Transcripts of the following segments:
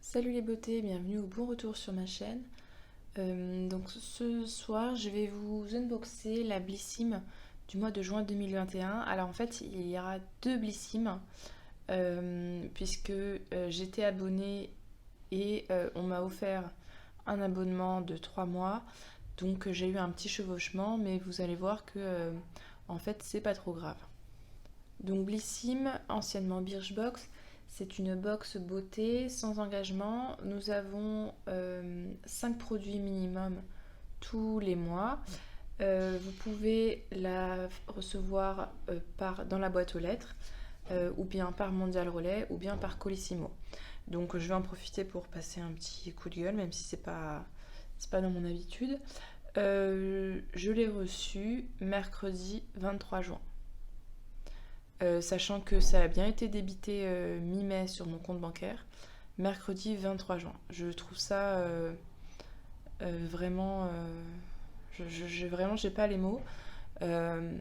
Salut les beautés, bienvenue au bon retour sur ma chaîne. Donc ce soir, je vais vous unboxer la Blissim du mois de juin 2021. Alors en fait, il y aura deux Blissim puisque j'étais abonnée et on m'a offert un abonnement de 3 mois. Donc j'ai eu un petit chevauchement, mais vous allez voir que en fait, c'est pas trop grave. Donc Blissim, anciennement Birchbox, c'est une box beauté sans engagement. Nous avons 5 produits minimum tous les mois. Vous pouvez la recevoir dans la boîte aux lettres, ou bien par Mondial Relais, ou bien par Colissimo. Donc je vais en profiter pour passer un petit coup de gueule, même si c'est pas dans mon habitude. Je l'ai reçu mercredi 23 juin. Sachant que ça a bien été débité mi-mai sur mon compte bancaire, mercredi 23 juin. Je trouve ça vraiment... j'ai pas les mots. Euh,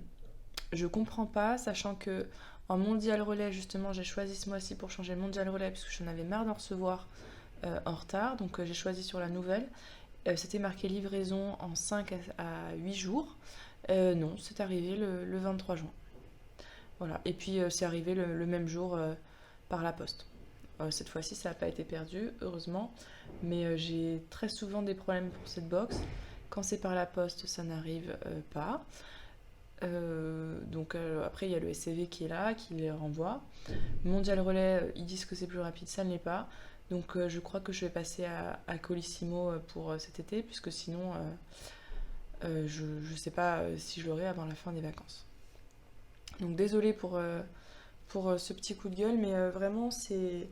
je comprends pas, sachant que en Mondial Relais, justement, j'ai choisi ce mois-ci pour changer le Mondial Relais, parce que j'en avais marre d'en recevoir en retard, donc j'ai choisi sur la nouvelle. C'était marqué livraison en 5 à 8 jours. Non, c'est arrivé le 23 juin. Voilà. Et puis c'est arrivé le même jour par la poste. Cette fois-ci, ça n'a pas été perdu, heureusement. Mais j'ai très souvent des problèmes pour cette box. Quand c'est par la poste, ça n'arrive pas. Après, il y a le SCV qui est là, qui les renvoie. Mondial Relais, ils disent que c'est plus rapide, ça ne l'est pas. Donc je crois que je vais passer à Colissimo pour cet été, puisque sinon, je ne sais pas si je l'aurai avant la fin des vacances. Donc désolée pour ce petit coup de gueule, mais vraiment, c'est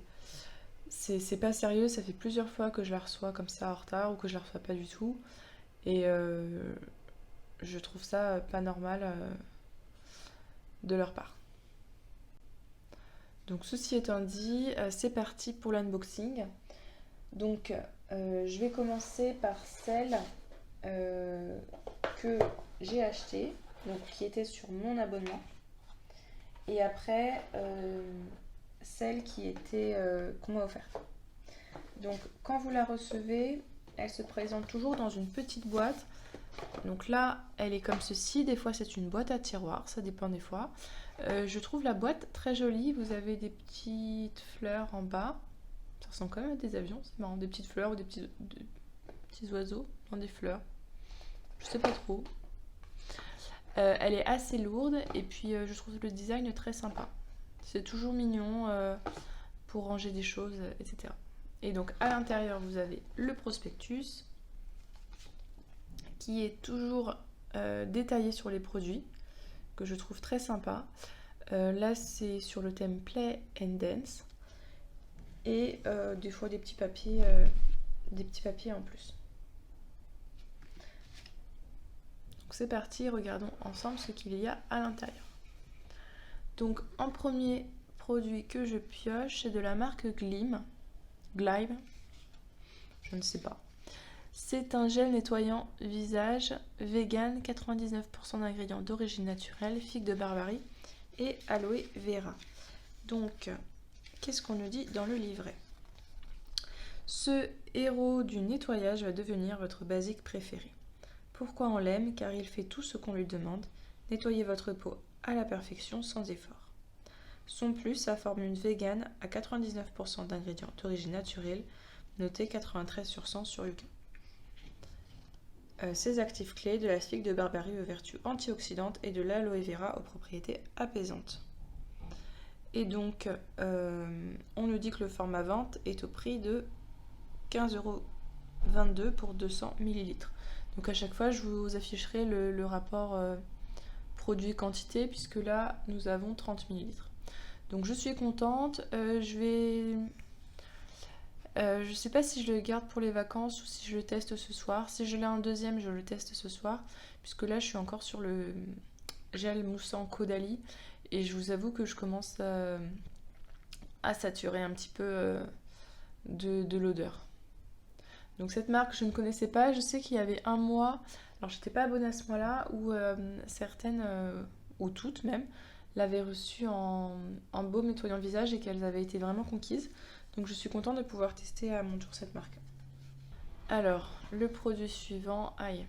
pas sérieux. Ça fait plusieurs fois que je la reçois comme ça en retard ou que je la reçois pas du tout. Et je trouve ça pas normal de leur part. Donc ceci étant dit, c'est parti pour l'unboxing. Donc je vais commencer par celle que j'ai achetée, donc qui était sur mon abonnement. Et après, celle qui était qu'on m'a offerte. Donc quand vous la recevez, elle se présente toujours dans une petite boîte. Donc là, elle est comme ceci. Des fois, c'est une boîte à tiroirs, ça dépend des fois. Je trouve la boîte très jolie. Vous avez des petites fleurs en bas. Ça ressemble quand même à des avions, c'est marrant. Des petites fleurs ou des petits oiseaux dans des fleurs. Je sais pas trop. Elle est assez lourde et puis je trouve le design très sympa. C'est toujours mignon pour ranger des choses, etc. Et donc à l'intérieur, vous avez le prospectus qui est toujours détaillé sur les produits, que je trouve très sympa. Là, c'est sur le thème Play and Dance. Et des fois des petits papiers en plus. Donc c'est parti, regardons ensemble ce qu'il y a à l'intérieur. Donc en premier produit que je pioche, c'est de la marque Glime, je ne sais pas. C'est un gel nettoyant visage vegan, 99% d'ingrédients d'origine naturelle, figue de Barbarie et aloe vera. Donc, qu'est-ce qu'on nous dit dans le livret? Ce héros du nettoyage va devenir votre basique préféré. Pourquoi on l'aime? Car il fait tout ce qu'on lui demande. Nettoyer votre peau à la perfection sans effort. Son plus, sa formule vegan à 99% d'ingrédients d'origine naturelle, noté 93 sur 100 sur Yuka. Ses actifs clés, de la figue de Barbarie aux vertus antioxydantes et de l'aloe vera aux propriétés apaisantes. Et donc, on nous dit que le format vente est au prix de 15,22 € pour 200 ml. Donc à chaque fois, je vous afficherai le rapport produit-quantité, puisque là, nous avons 30 ml. Donc je suis contente. Je sais pas si je le garde pour les vacances ou si je le teste ce soir. Si je l'ai un deuxième, je le teste ce soir, puisque là, je suis encore sur le gel moussant Caudalie. Et je vous avoue que je commence à saturer un petit peu de l'odeur. Donc cette marque, je ne connaissais pas. Je sais qu'il y avait un mois, alors j'étais pas abonnée à ce mois-là, où certaines, ou toutes même, l'avaient reçu en baume nettoyant le visage et qu'elles avaient été vraiment conquises. Donc je suis contente de pouvoir tester à mon tour cette marque. Alors, le produit suivant, aïe.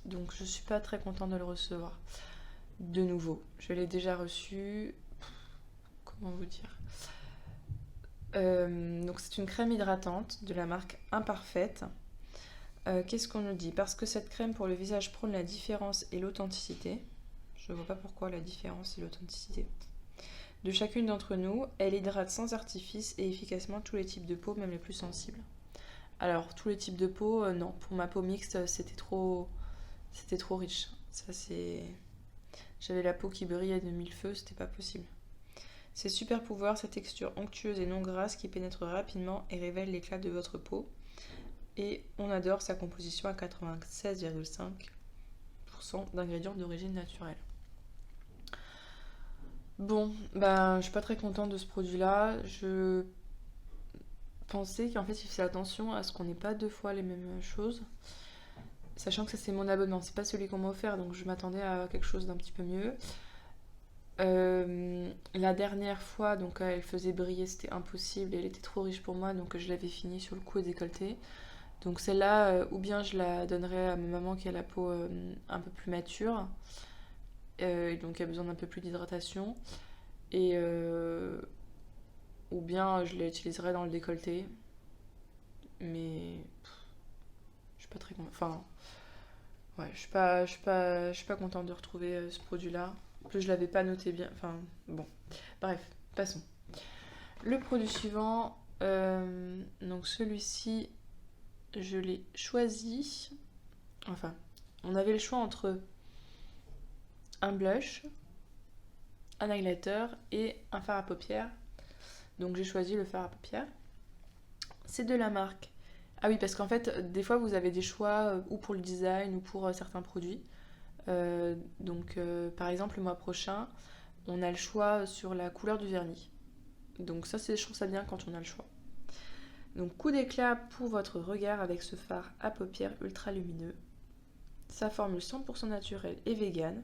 Donc je suis pas très contente de le recevoir. De nouveau, je l'ai déjà reçu. Comment vous dire? Donc c'est une crème hydratante de la marque Imparfaite. Qu'est-ce qu'on nous dit? Parce que cette crème pour le visage prône la différence et l'authenticité. Je ne vois pas pourquoi la différence et l'authenticité. De chacune d'entre nous, elle hydrate sans artifice et efficacement tous les types de peau, même les plus sensibles. Alors, tous les types de peau, non. Pour ma peau mixte, c'était trop riche. Ça, c'est... J'avais la peau qui brillait de mille feux, c'était pas possible. Ses super pouvoirs, sa texture onctueuse et non grasse qui pénètre rapidement et révèle l'éclat de votre peau. Et on adore sa composition à 96,5% d'ingrédients d'origine naturelle. Bon, ben, je suis pas très contente de ce produit-là. Je pensais qu'en fait, il faisait attention à ce qu'on n'ait pas deux fois les mêmes choses. Sachant que ça, c'est mon abonnement, c'est pas celui qu'on m'a offert, donc je m'attendais à quelque chose d'un petit peu mieux. La dernière fois, donc elle faisait briller, c'était impossible, elle était trop riche pour moi, donc je l'avais fini sur le cou et décolleté. Donc celle-là, ou bien je la donnerai à ma maman qui a la peau un peu plus mature, et donc qui a besoin d'un peu plus d'hydratation, et ou bien je l'utiliserai dans le décolleté, mais je suis pas très enfin ouais, je suis pas contente de retrouver ce produit-là. En plus je l'avais pas noté bien, enfin bon, bref, passons. Le produit suivant, donc celui-ci, je l'ai choisi. Enfin, on avait le choix entre un blush, un highlighter et un fard à paupières. Donc j'ai choisi le fard à paupières. C'est de la marque. Ah oui, parce qu'en fait, des fois vous avez des choix ou pour le design ou pour certains produits. Donc par exemple, le mois prochain, on a le choix sur la couleur du vernis. Donc ça, je trouve ça bien quand on a le choix. Donc coup d'éclat pour votre regard avec ce fard à paupières ultra lumineux. Sa formule 100% naturelle et végane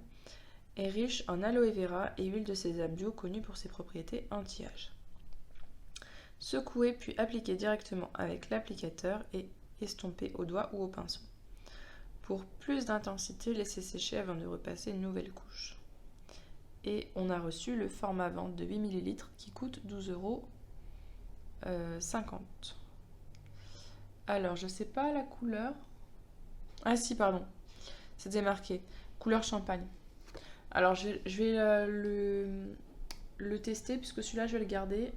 est riche en aloe vera et huile de sésame bio connue pour ses propriétés anti-âge. Secouez puis appliquez directement avec l'applicateur et estompez au doigt ou au pinceau. Pour plus d'intensité, laissez sécher avant de repasser une nouvelle couche. Et on a reçu le format vente de 8 ml qui coûte 12,50 €. Alors, je sais pas la couleur. Ah si, pardon. C'était marqué. Couleur champagne. Alors, je vais le tester puisque celui-là, je vais le garder.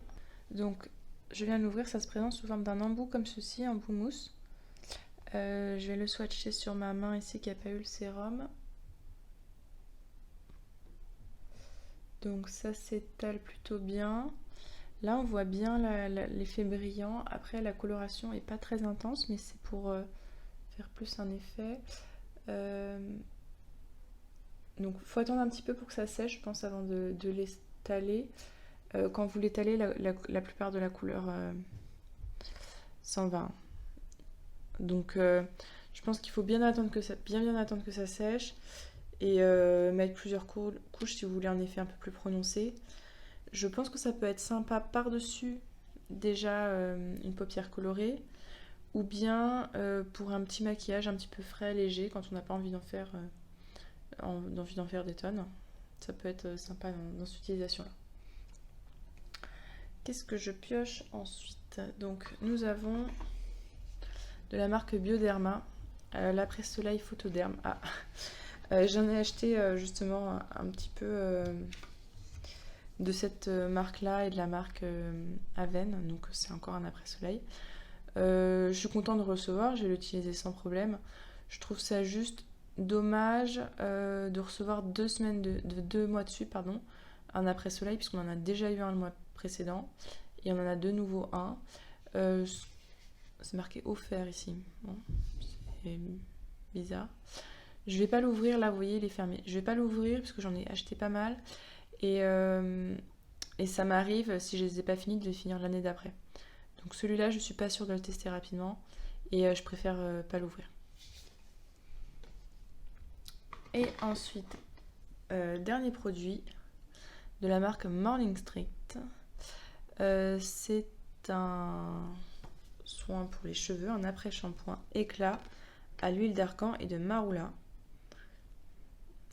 Donc, je viens de l'ouvrir. Ça se présente sous forme d'un embout comme ceci, un embout mousse. Je vais le swatcher sur ma main ici qui n'a pas eu le sérum. Donc ça s'étale plutôt bien. Là on voit bien l'effet brillant. Après la coloration est pas très intense mais c'est pour faire plus un effet. Donc il faut attendre un petit peu pour que ça sèche je pense avant de l'étaler. Quand vous l'étalez la plupart de la couleur s'en va. Donc je pense qu'il faut bien attendre que ça sèche et mettre plusieurs couches si vous voulez un effet un peu plus prononcé. Je pense que ça peut être sympa par-dessus déjà une paupière colorée ou bien pour un petit maquillage un petit peu frais, léger quand on n'a pas envie d'en faire des tonnes. Ça peut être sympa dans cette utilisation-là. Qu'est-ce que je pioche ensuite? Donc nous avons de la marque Bioderma, l'après-soleil Photoderm. Ah. J'en ai acheté justement un petit peu de cette marque-là et de la marque Aven, donc c'est encore un après-soleil. Je suis contente de recevoir, je vais l'utiliser sans problème. Je trouve ça juste dommage de recevoir 2 mois de suite, un après-soleil, puisqu'on en a déjà eu un le mois précédent, et on en a de nouveau un. C'est marqué offert ici, bon, c'est bizarre. Je vais pas l'ouvrir, là vous voyez il est fermé. Je vais pas l'ouvrir parce que j'en ai acheté pas mal et ça m'arrive si je les ai pas finis de les finir l'année d'après. Donc celui-là je suis pas sûre de le tester rapidement et je préfère pas l'ouvrir. Et ensuite, dernier produit de la marque Morning Street. C'est un soin pour les cheveux, un après-shampoing éclat à l'huile d'argan et de marula.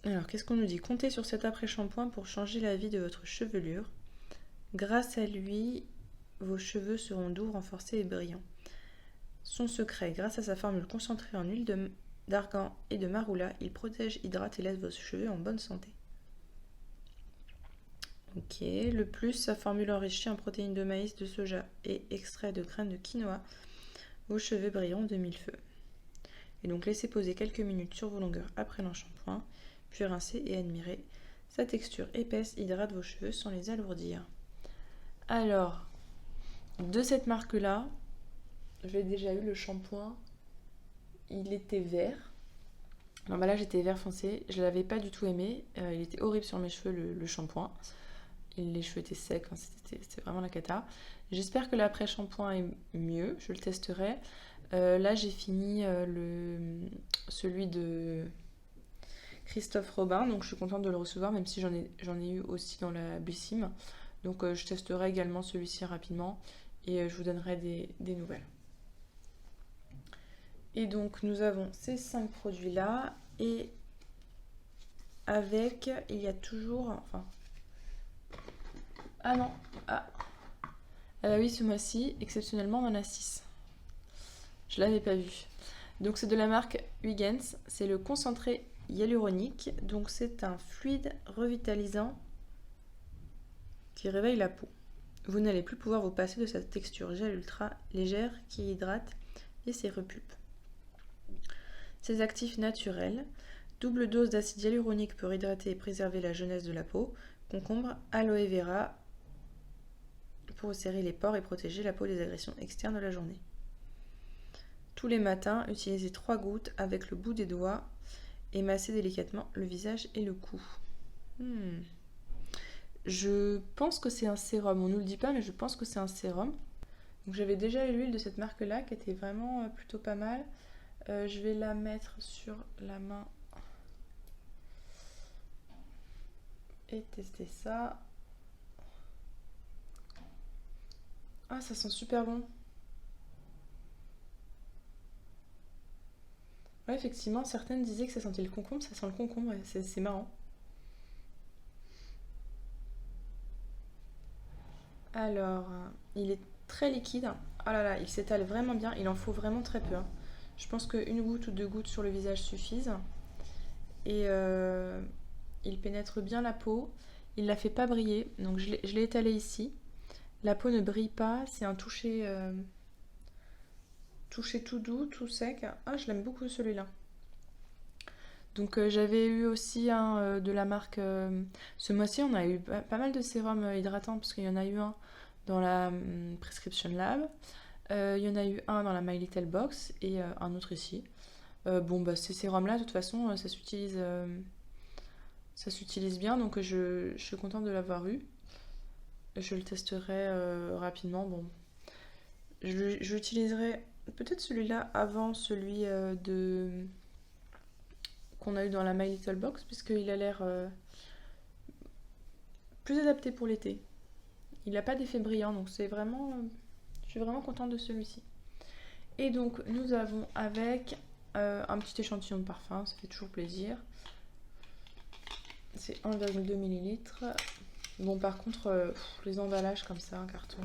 Alors, qu'est-ce qu'on nous dit? Comptez sur cet après-shampoing pour changer la vie de votre chevelure. Grâce à lui, vos cheveux seront doux, renforcés et brillants. Son secret, grâce à sa formule concentrée en huile d'argan et de marula, il protège, hydrate et laisse vos cheveux en bonne santé. Ok, le plus, sa formule enrichie en protéines de maïs, de soja et extrait de graines de quinoa, vos cheveux brilleront de mille feux. Et donc laissez poser quelques minutes sur vos longueurs après l'enshampoing, puis rincez et admirez. Sa texture épaisse hydrate vos cheveux sans les alourdir. Alors, de cette marque-là, j'ai déjà eu le shampoing. Il était vert. L'emballage était vert foncé. Je ne l'avais pas du tout aimé. Il était horrible sur mes cheveux, le shampoing. Les cheveux étaient secs. Hein, c'était vraiment la cata. J'espère que l'après-shampoing est mieux. Je le testerai. Là, j'ai fini celui de Christophe Robin. Donc, je suis contente de le recevoir, même si j'en ai eu aussi dans la Blissim. Donc, je testerai également celui-ci rapidement. Et je vous donnerai des nouvelles. Et donc nous avons ces 5 produits-là. Et avec, il y a toujours... Enfin... Ah non. Ah bah oui, ce mois-ci, exceptionnellement, on en a 6. Je l'avais pas vu. Donc c'est de la marque Huygens. C'est le concentré hyaluronique. Donc c'est un fluide revitalisant qui réveille la peau. Vous n'allez plus pouvoir vous passer de cette texture gel ultra légère qui hydrate et ses repulpes. Ces actifs naturels, double dose d'acide hyaluronique pour hydrater et préserver la jeunesse de la peau, concombre, aloe vera pour serrer les pores et protéger la peau des agressions externes de la journée. Tous les matins, utilisez 3 gouttes avec le bout des doigts et massez délicatement le visage et le cou. Je pense que c'est un sérum, on ne nous le dit pas, mais je pense que c'est un sérum. Donc j'avais déjà eu l'huile de cette marque-là qui était vraiment plutôt pas mal. Je vais la mettre sur la main et tester ça. Ah, ça sent super bon. Ouais, effectivement, certaines disaient que ça sentait le concombre, ça sent le concombre, ouais, c'est marrant. Alors, il est très liquide. Oh là là, il s'étale vraiment bien. Il en faut vraiment très peu. Hein. Je pense qu'une goutte ou 2 gouttes sur le visage suffisent. Et il pénètre bien la peau. Il ne la fait pas briller. Donc je l'ai étalé ici. La peau ne brille pas. C'est un toucher, toucher tout doux, tout sec. Ah, je l'aime beaucoup celui-là. Donc j'avais eu aussi un de la marque... ce mois-ci, on a eu pas mal de sérums hydratants parce qu'il y en a eu un dans la Prescription Lab. Il y en a eu un dans la My Little Box et un autre ici. Bon, bah ces sérums-là, de toute façon, ça s'utilise bien. Donc je suis contente de l'avoir eu. Je le testerai rapidement. Bon, j'utiliserai peut-être celui-là avant celui qu'on a eu dans la My Little Box, puisqu'il a l'air plus adapté pour l'été. Il n'a pas d'effet brillant, donc c'est vraiment... je suis vraiment contente de celui-ci. Et donc nous avons avec un petit échantillon de parfum, ça fait toujours plaisir. C'est 1,2 ml. Bon, par contre, les emballages comme ça, un carton...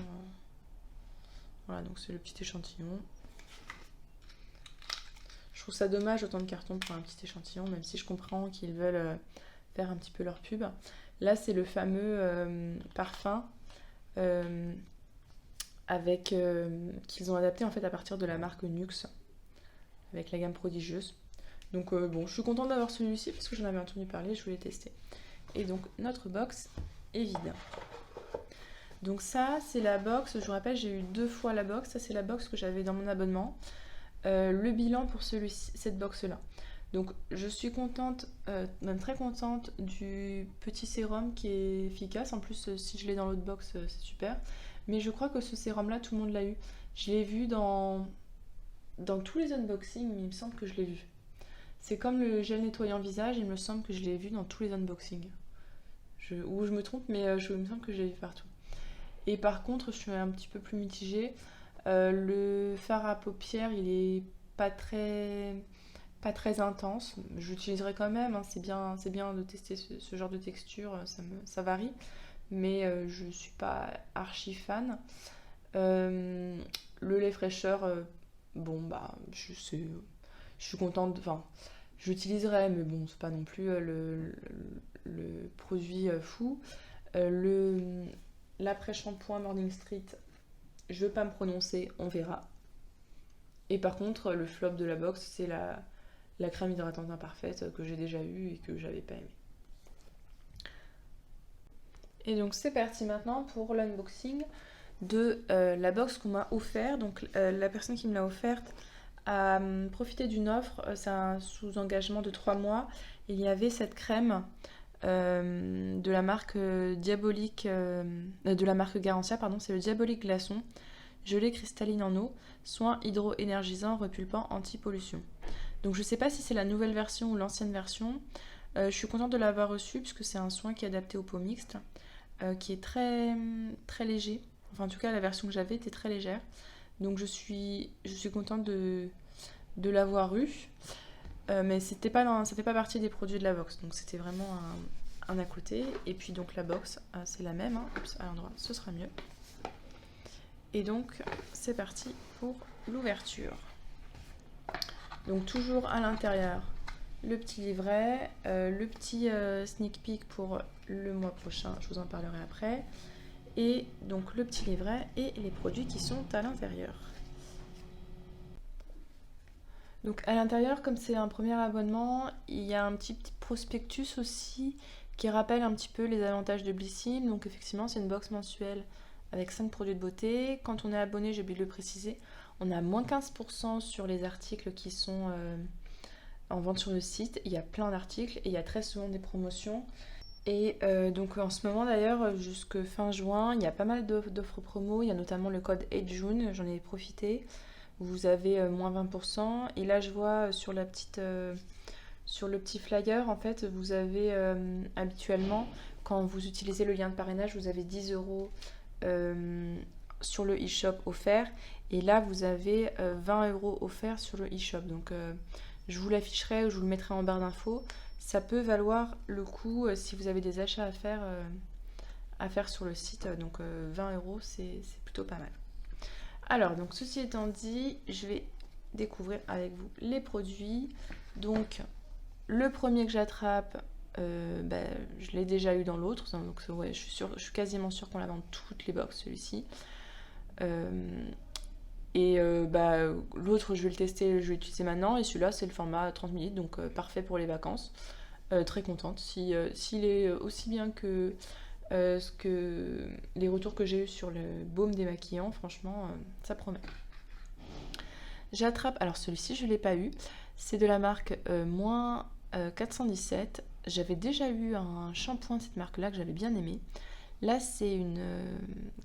voilà, donc c'est le petit échantillon. Je trouve ça dommage autant de cartons pour un petit échantillon, même si je comprends qu'ils veulent faire un petit peu leur pub. Là, c'est le fameux parfum avec qu'ils ont adapté en fait à partir de la marque Nuxe, avec la gamme prodigieuse. Donc bon, je suis contente d'avoir celui-ci parce que j'en avais entendu parler, je voulais tester. Et donc notre box est vide. Donc ça, c'est la box, je vous rappelle, j'ai eu 2 fois la box. Ça, c'est la box que j'avais dans mon abonnement. Le bilan pour cette box-là. Donc je suis contente, même très contente du petit sérum qui est efficace. En plus, si je l'ai dans l'autre box, c'est super. Mais je crois que ce sérum-là, tout le monde l'a eu. Je l'ai vu dans tous les unboxings, il me semble que je l'ai vu. C'est comme le gel nettoyant visage, il me semble que je l'ai vu dans tous les unboxings. Ou je me trompe, mais il me semble que je l'ai vu partout. Et par contre, je suis un petit peu plus mitigée. Le fard à paupières, il est pas très, pas très intense. J'utiliserai quand même, hein, c'est bien de tester ce genre de texture, ça varie. Mais je suis pas archi fan. Euh, le lait fraîcheur, bon bah, je suis contente, enfin, j'utiliserai, mais bon, c'est pas non plus le produit fou. Le l'après-shampoing Morning Street, je veux pas me prononcer, on verra. Et par contre, le flop de la box, c'est la crème hydratante imparfaite que j'ai déjà eue et que j'avais pas aimé. Et donc c'est parti maintenant pour l'unboxing de la box qu'on m'a offert. Donc la personne qui me l'a offerte a profité d'une offre, c'est un sous-engagement de 3 mois. Il y avait cette crème de la marque Diabolique, de la marque Garantia, pardon, c'est le Diabolique Glaçon, gelée cristalline en eau, soin hydro-énergisant, repulpant, anti-pollution. Donc je sais pas si c'est la nouvelle version ou l'ancienne version. Je suis contente de l'avoir reçu puisque c'est un soin qui est adapté aux peaux mixtes, qui est très, très léger. Enfin en tout cas la version que j'avais était très légère. Donc je suis contente de l'avoir eu. Mais ça fait pas partie des produits de la box. Donc c'était vraiment un à côté. Et puis donc la box, c'est la même. Hein. Oups, à l'endroit, ce sera mieux. Et donc c'est parti pour l'ouverture. Donc toujours à l'intérieur, le petit livret, le petit sneak peek pour le mois prochain, je vous en parlerai après. Et donc le petit livret et les produits qui sont à l'intérieur. Donc à l'intérieur, comme c'est un premier abonnement, il y a un petit prospectus aussi qui rappelle un petit peu les avantages de Blissim. Donc effectivement, c'est une box mensuelle avec 5 produits de beauté. Quand on est abonné, j'ai oublié de le préciser, on a moins 15% sur les articles qui sont en vente sur le site. Il y a plein d'articles et il y a très souvent des promotions. Et donc en ce moment d'ailleurs, jusque fin juin, il y a pas mal d'offres promo. Il y a notamment le code 8June, j'en ai profité. Vous avez moins 20%. Et là, je vois sur le petit flyer, en fait, vous avez habituellement, quand vous utilisez le lien de parrainage, vous avez 10 euros sur le e-shop offert. Et là, vous avez 20 euros offerts sur le e-shop. Donc, je vous l'afficherai ou je vous le mettrai en barre d'infos. Ça peut valoir le coup si vous avez des achats à faire sur le site. Donc, 20 euros, c'est plutôt pas mal. Alors, donc ceci étant dit, je vais découvrir avec vous les produits. Donc, le premier que j'attrape, je l'ai déjà eu dans l'autre. Donc, ouais, je suis quasiment sûre qu'on l'a dans toutes les box, celui-ci. L'autre, je vais le tester, je vais l'utiliser maintenant. Et celui-là, c'est le format 30 minutes, donc parfait pour les vacances. Très contente. S'il est aussi bien que les retours que j'ai eu sur le baume démaquillant, franchement, ça promet. J'attrape, alors celui-ci je ne l'ai pas eu, c'est de la marque moins 417. J'avais déjà eu un shampoing de cette marque-là que j'avais bien aimé. Là, c'est une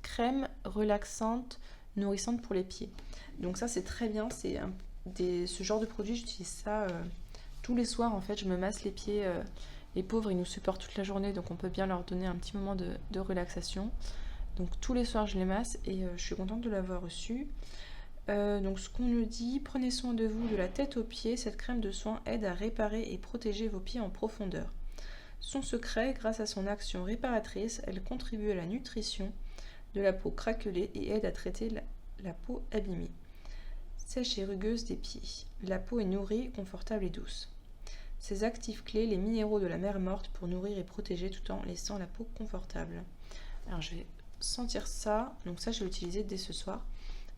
crème relaxante, nourrissante pour les pieds. Donc ça, c'est très bien. Ce genre de produit, j'utilise ça tous les soirs. En fait, je me masse les pieds. Les pauvres, ils nous supportent toute la journée, donc on peut bien leur donner un petit moment de relaxation. Donc tous les soirs, je les masse et je suis contente de l'avoir reçu. Donc ce qu'on nous dit, prenez soin de vous de la tête aux pieds. Cette crème de soin aide à réparer et protéger vos pieds en profondeur. Son secret, grâce à son action réparatrice, elle contribue à la nutrition de la peau craquelée et aide à traiter la peau abîmée. Sèche et rugueuse des pieds. La peau est nourrie, confortable et douce. Ces actifs clés, les minéraux de la mer morte pour nourrir et protéger tout en laissant la peau confortable. Alors je vais sentir ça, donc ça je vais l'utiliser dès ce soir.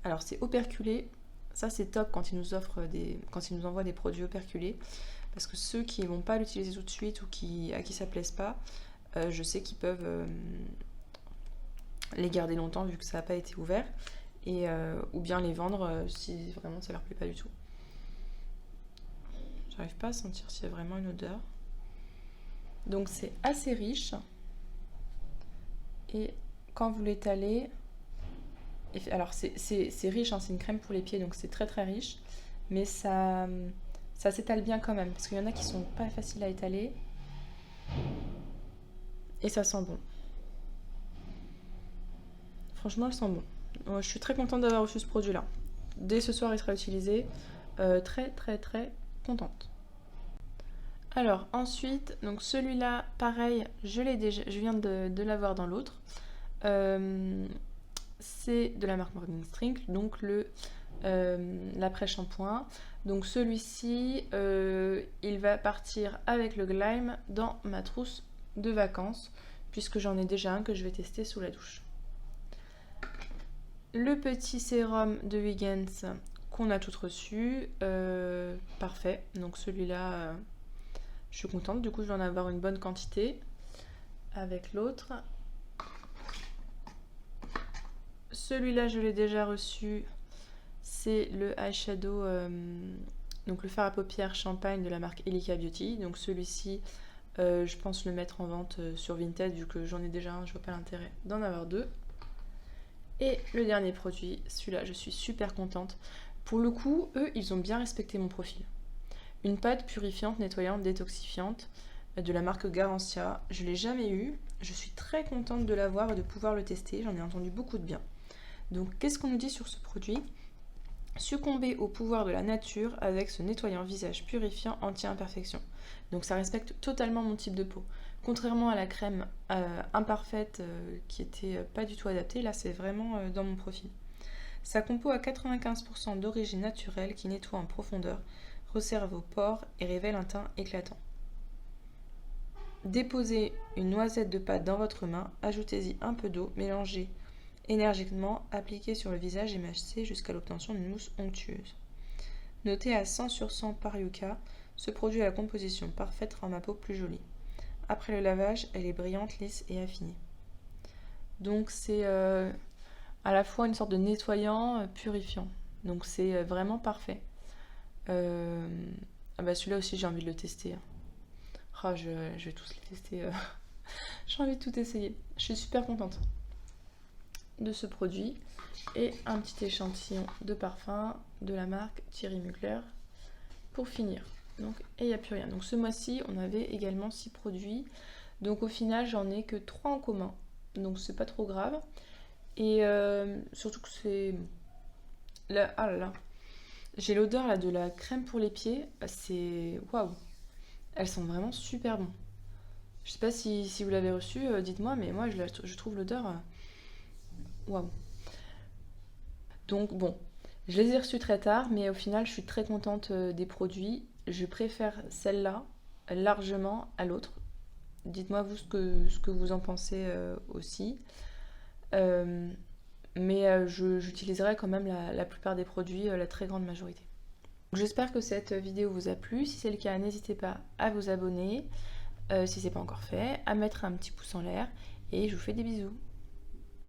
Alors c'est operculé, ça c'est top quand ils nous envoient des produits operculés, parce que ceux qui ne vont pas l'utiliser tout de suite ou à qui ça ne plaise pas, je sais qu'ils peuvent les garder longtemps vu que ça n'a pas été ouvert, ou bien les vendre si vraiment ça leur plaît pas du tout. J'arrive pas à sentir s'il y a vraiment une odeur. Donc c'est assez riche. Et quand vous l'étalez, alors c'est riche, hein, c'est une crème pour les pieds, donc c'est très très riche. Mais ça s'étale bien quand même, parce qu'il y en a qui sont pas faciles à étaler. Et ça sent bon. Franchement, elles sont bonnes. Je suis très contente d'avoir reçu ce produit-là. Dès ce soir, il sera utilisé. Très très très contente. Alors ensuite, donc celui-là, pareil, je viens de l'avoir dans l'autre. C'est de la marque Morning String, donc l'après-shampoing. Donc celui-ci, il va partir avec le Glime dans ma trousse de vacances, puisque j'en ai déjà un que je vais tester sous la douche. Le petit sérum de Wiggins qu'on a toutes reçu, parfait. Donc celui-là, je suis contente. Du coup, je vais en avoir une bonne quantité avec l'autre. Celui-là, je l'ai déjà reçu. C'est le eyeshadow, donc le fard à paupières champagne de la marque Elika Beauty. Donc celui-ci, je pense le mettre en vente sur Vinted, vu que j'en ai déjà un, je vois pas l'intérêt d'en avoir deux. Et le dernier produit, celui-là, je suis super contente. Pour le coup, eux, ils ont bien respecté mon profil. Une pâte purifiante, nettoyante, détoxifiante de la marque Garancia. Je ne l'ai jamais eu. Je suis très contente de l'avoir et de pouvoir le tester. J'en ai entendu beaucoup de bien. Donc, qu'est-ce qu'on nous dit sur ce produit ? Succomber au pouvoir de la nature avec ce nettoyant visage purifiant anti-imperfection. Donc ça respecte totalement mon type de peau. Contrairement à la crème imparfaite qui était pas du tout adaptée, là c'est vraiment dans mon profil. Sa compo à 95% d'origine naturelle qui nettoie en profondeur, resserre vos pores et révèle un teint éclatant. Déposez une noisette de pâte dans votre main, ajoutez-y un peu d'eau, mélangez énergiquement, appliquez sur le visage et massez jusqu'à l'obtention d'une mousse onctueuse. Noté à 100 sur 100 par Yuka, ce produit à la composition parfaite rend ma peau plus jolie. Après le lavage, elle est brillante, lisse et affinée. Donc c'est à la fois une sorte de nettoyant purifiant. Donc c'est vraiment parfait. Celui-là aussi j'ai envie de le tester. Oh, je vais tous les tester. J'ai envie de tout essayer. Je suis super contente de ce produit. Et un petit échantillon de parfum de la marque Thierry Mugler pour finir. Donc, et il n'y a plus rien. Donc ce mois-ci, on avait également 6 produits. Donc au final, j'en ai que 3 en commun. Donc c'est pas trop grave. Et surtout que c'est... Là, ah là là. J'ai l'odeur là de la crème pour les pieds. C'est... Waouh. Elles sont vraiment super bonnes. Je sais pas si vous l'avez reçu, dites-moi, mais moi je trouve l'odeur... Waouh. Donc bon, je les ai reçus très tard, mais au final, je suis très contente des produits. Je préfère celle-là largement à l'autre. Dites-moi vous ce que vous en pensez aussi. Mais j'utiliserai quand même la plupart des produits, la très grande majorité. J'espère que cette vidéo vous a plu. Si c'est le cas, n'hésitez pas à vous abonner, si ce n'est pas encore fait, à mettre un petit pouce en l'air. Et je vous fais des bisous.